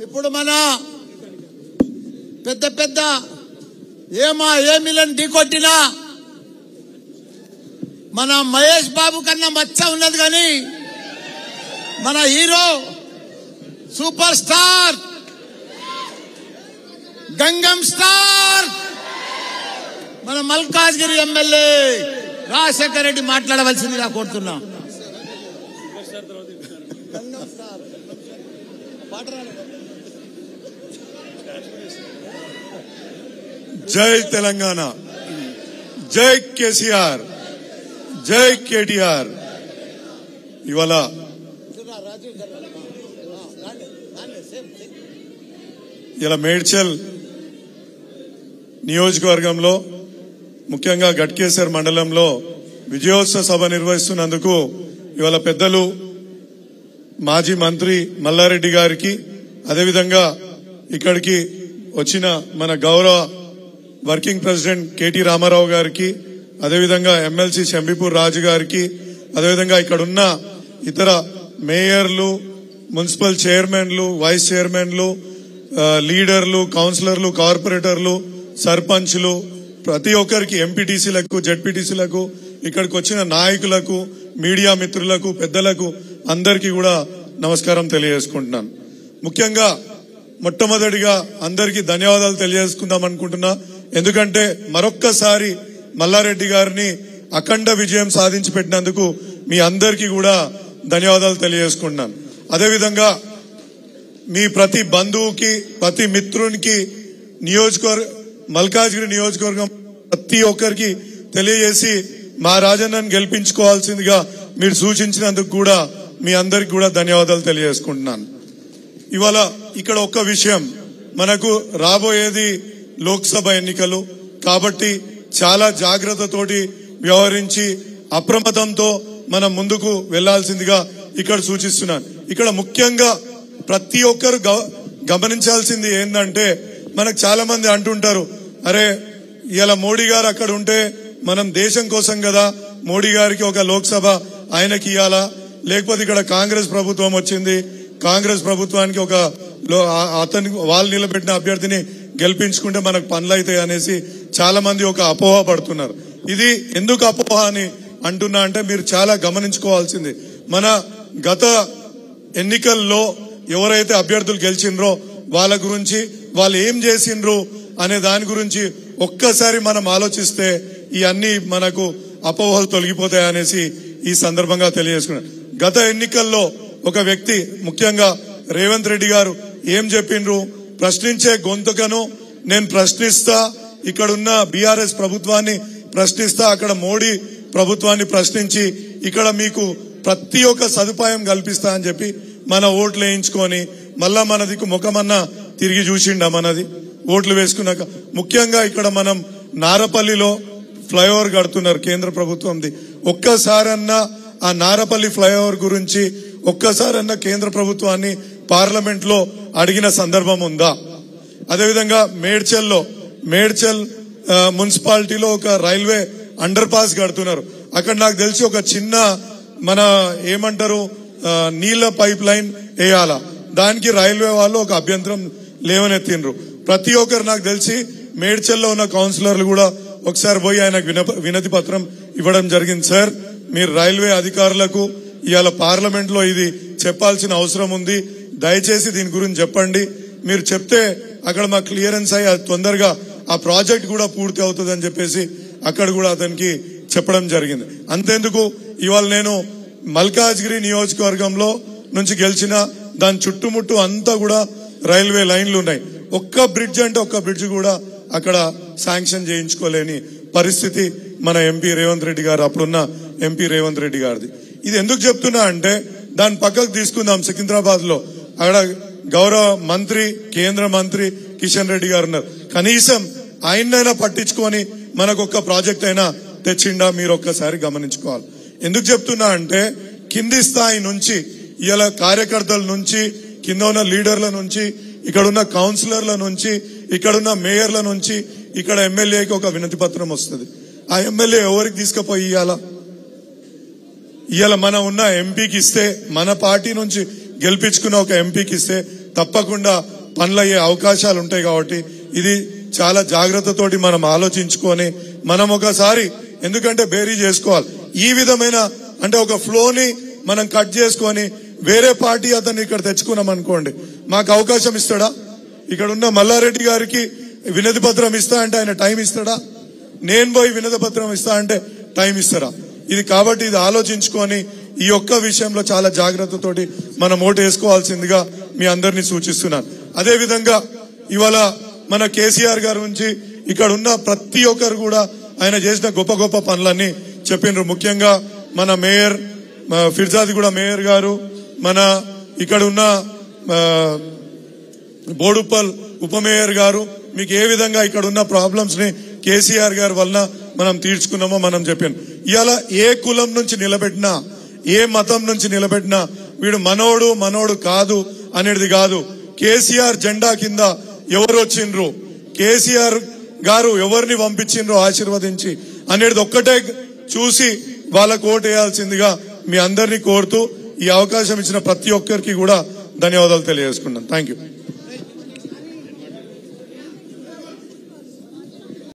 ఇప్పుడు మన పెద్ద పెద్ద ఏమిలని ఢీకొట్టినా మన మహేష్ బాబు కన్నా మచ్చ ఉన్నది కానీ మన hero super star Gangam star మన మల్కాజ్గిరి ఎమ్మెల్యే రాజశేఖర్ రెడ్డి మాట్లాడవలసిందిగా కోరుతున్నా. జై తెలంగాణ, జై కేసీఆర్, జై కేటీఆర్. ఇవాళ ఇలా మేడ్చల్ నియోజకవర్గంలో ముఖ్యంగా గట్కేసర్ మండలంలో విజయోత్సవ సభ నిర్వహిస్తున్నందుకు ఇవాళ పెద్దలు మాజీ మంత్రి మల్లారెడ్డి గారికి, అదేవిధంగా ఇక్కడికి వచ్చిన మన గౌరవ వర్కింగ్ ప్రెసిడెంట్ కేటీ రామారావు గారికి, అదేవిధంగా ఎమ్మెల్సీ శంబీపూర్ రాజు గారికి, అదేవిధంగా ఇక్కడున్న ఇతర మేయర్లు, మున్సిపల్ చైర్మన్లు, వైస్ చైర్మన్లు, లీడర్లు, కౌన్సిలర్లు, కార్పొరేటర్లు, సర్పంచ్లు, ప్రతి ఒక్కరికి, ఎంపీటీసీలకు, జెడ్పీటీసీలకు, ఇక్కడికి వచ్చిన నాయకులకు, మీడియా మిత్రులకు, పెద్దలకు అందరికీ కూడా నమస్కారం తెలియజేసుకుంటున్నాను. ముఖ్యంగా మొట్టమొదటిగా అందరికీ ధన్యవాదాలు తెలియజేసుకుందాం అనుకుంటున్నా. ఎందుకంటే మరొక్కసారి మల్లారెడ్డి గారిని అఖండ విజయం సాధించి పెట్టినందుకు మీ అందరికీ కూడా ధన్యవాదాలు తెలియజేసుకుంటున్నాను. అదేవిధంగా మీ ప్రతి బంధువుకి, ప్రతి మిత్రునికి, మల్కాజ్గిరి నియోజకవర్గం ప్రతి ఒక్కరికి తెలియజేసి మా రాజన్నను గెలిపించుకోవాల్సిందిగా మీరు సూచించినందుకు కూడా మీ అందరికి కూడా ధన్యవాదాలు తెలియజేసుకుంటున్నాను. ఇవాళ ఇక్కడ ఒక్క విషయం, మనకు రాబోయేది లోక్సభ ఎన్నికలు కాబట్టి చాలా జాగ్రత్తతోటి వ్యవహరించి అప్రమత్తంతో మనం ముందుకు వెళ్లాల్సిందిగా ఇక్కడ సూచిస్తున్నాను. ఇక్కడ ముఖ్యంగా ప్రతి ఒక్కరు గమనించాల్సింది ఏంటంటే, మనకు చాలా మంది అంటుంటారు, అరే ఇలా మోడీ గారు అక్కడ ఉంటే మనం దేశం కోసం కదా మోడీ గారికి ఒక లోక్సభ ఆయనకి ఇవ్వాలా, లేకపోతే ఇక్కడ కాంగ్రెస్ ప్రభుత్వం వచ్చింది, కాంగ్రెస్ ప్రభుత్వానికి ఒక వాళ్ళు నిలబెట్టిన అభ్యర్థిని గెలిపించుకుంటే మనకు పనులు అవుతాయి అనేసి చాలా మంది ఒక అపోహ పడుతున్నారు. ఇది ఎందుకు అపోహ అని అంటున్నా అంటే, మీరు చాలా గమనించుకోవాల్సింది, మన గత ఎన్నికల్లో ఎవరైతే అభ్యర్థులు గెలిచిండ్రో వాళ్ళ గురించి, వాళ్ళు ఏం చేసిండ్రు అనే దాని గురించి ఒక్కసారి మనం ఆలోచిస్తే ఈ అన్ని మనకు అపోహలు తొలగిపోతాయనేసి ఈ సందర్భంగా తెలియజేసుకున్నాను. గత ఎన్నికల్లో ఒక వ్యక్తి, ముఖ్యంగా రేవంత్ రెడ్డి గారు ఏం చెప్పిండ్రు, ప్రశ్నించే గొంతుకను నేను ప్రశ్నిస్తా, ఇక్కడున్న బీఆర్ఎస్ ప్రభుత్వాన్ని ప్రశ్నిస్తా, అక్కడ మోడీ ప్రభుత్వాన్ని ప్రశ్నించి ఇక్కడ మీకు ప్రతి ఒక్క సదుపాయం కల్పిస్తా అని చెప్పి మన ఓట్లు వేయించుకొని మళ్ళా మనదికు ముఖమన్నా తిరిగి చూసిండా మనది ఓట్లు వేసుకున్నాక. ముఖ్యంగా ఇక్కడ మనం నారపల్లిలో ఫ్లైఓవర్ కడుతున్నారు కేంద్ర ప్రభుత్వంది. ఒక్కసారన్నా ఆ నారపల్లి ఫ్లైఓవర్ గురించి ఒక్కసారన్నా కేంద్ర ప్రభుత్వాన్ని పార్లమెంట్ లో అడిగిన సందర్భం ఉందా? అదేవిధంగా మేడ్చల్ మున్సిపాలిటీలో ఒక రైల్వే అండర్ పాస్ కడుతున్నారు. అక్కడ నాకు తెలిసి ఒక చిన్న మన ఏమంటారు నీళ్ల పైప్ లైన్ వేయాలా, దానికి రైల్వే వాళ్ళు ఒక అభ్యంతరం లేవనెత్తిండ్రు. ప్రతి ఒక్కరు నాకు తెలిసి మేడ్చల్లో ఉన్న కౌన్సిలర్లు కూడా ఒకసారి పోయి ఆయనకు వినతి పత్రం ఇవ్వడం జరిగింది. సార్, మీరు రైల్వే అధికారులకు ఇవాళ పార్లమెంట్ లో ఇది చెప్పాల్సిన అవసరం ఉంది, దయచేసి దీని గురించి చెప్పండి, మీరు చెప్తే అక్కడ మాకు క్లియరెన్స్ అయ్యి అది తొందరగా ఆ ప్రాజెక్ట్ కూడా పూర్తి అవుతుంది అని చెప్పేసి అక్కడ కూడా అతనికి చెప్పడం జరిగింది. అంతేందుకు ఇవాళ నేను మల్కాజ్గిరి నియోజకవర్గంలో నుంచి గెలిచిన దాని చుట్టుముట్టు అంతా కూడా రైల్వే లైన్లు ఉన్నాయి. ఒక్క బ్రిడ్జ్ అంటే ఒక్క బ్రిడ్జ్ కూడా అక్కడ శాంక్షన్ చేయించుకోలేని పరిస్థితి మన ఎంపీ రేవంత్ రెడ్డి గారు, అప్పుడున్న ఎంపీ రేవంత్ రెడ్డి గారిది. ఇది ఎందుకు చెప్తున్నా అంటే, దాని పక్కకు తీసుకుందాం, సికింద్రాబాద్ లో అక్కడ గౌరవ మంత్రి, కేంద్ర మంత్రి కిషన్ రెడ్డి గారు ఉన్నారు. కనీసం ఆయనైనా పట్టించుకొని మనకు ఒక్క ప్రాజెక్ట్ అయినా తెచ్చిండా మీరు ఒక్కసారి గమనించుకోవాలి. ఎందుకు చెప్తున్నా అంటే, కింది స్థాయి నుంచి ఇలా కార్యకర్తల నుంచి, కింద ఉన్న లీడర్ల నుంచి, ఇక్కడున్న కౌన్సిలర్ల నుంచి, ఇక్కడున్న మేయర్ల నుంచి, ఇక్కడ ఎమ్మెల్యేకి ఒక వినతి పత్రం వస్తుంది. ఆ ఎమ్మెల్యే ఎవరికి తీసుకుపోయి ఇవాళ మనం ఉన్న ఎంపీకి ఇస్తే, మన పార్టీ నుంచి గెలిపించుకున్న ఒక ఎంపీకి ఇస్తే తప్పకుండా పనులయ్యే అవకాశాలు ఉంటాయి. కాబట్టి ఇది చాలా జాగ్రత్తతోటి మనం ఆలోచించుకొని మనం ఒకసారి, ఎందుకంటే బేరీ చేసుకోవాలి. ఈ విధమైన అంటే ఒక ఫ్లోని మనం కట్ చేసుకొని వేరే పార్టీ అతన్ని ఇక్కడ తెచ్చుకున్నాం అనుకోండి, మాకు అవకాశం ఇస్తాడా? ఇక్కడ ఉన్న మల్లారెడ్డి గారికి వినతి పత్రం ఇస్తా అంటే ఆయన టైం ఇస్తాడా? నేను పోయి వినతి పత్రం ఇస్తా అంటే టైం ఇస్తారా? ఇది కాబట్టి ఇది ఆలోచించుకొని ఈ ఒక్క విషయంలో చాలా జాగ్రత్తతోటి మనం ఓటు వేసుకోవాల్సిందిగా మీ అందరినీ సూచిస్తున్నాను. అదే విధంగా ఇవాళ మన కేసీఆర్ గారి నుంచి ఇక్కడ ఉన్న ప్రతి ఒక్కరు కూడా ఆయన చేసిన గొప్ప గొప్ప పనులన్నీ చెప్పినారు. ముఖ్యంగా మన మేయర్ ఫిర్జాదిగూడ మేయర్ గారు, మన ఇక్కడ ఉన్న బోడుప్పల్ ఉప మేయర్ గారు, మీకు ఏ విధంగా ఇక్కడ ఉన్న ప్రాబ్లమ్స్ ని కేసీఆర్ గారి వలన మనం తీర్చుకున్నామో మనం చెప్పాను. ఇవాళ ఏ కులం నుంచి నిలబెట్టినా, ఏ మతం నుంచి నిలబెట్టినా వీడు మనోడు కాదు అనేది కాదు. కేసీఆర్ జెండా కింద ఎవరు వచ్చిండ్రు, కేసీఆర్ గారు ఎవరిని పంపించిండ్రో ఆశీర్వదించి అనేది ఒక్కటే చూసి వాళ్ళకు ఓటు వేయాల్సిందిగా మీ అందరినీ కోరుతూ ఈ అవకాశం ఇచ్చిన ప్రతి ఒక్కరికి కూడా ధన్యవాదాలు తెలియజేసుకున్నాను. Thank you.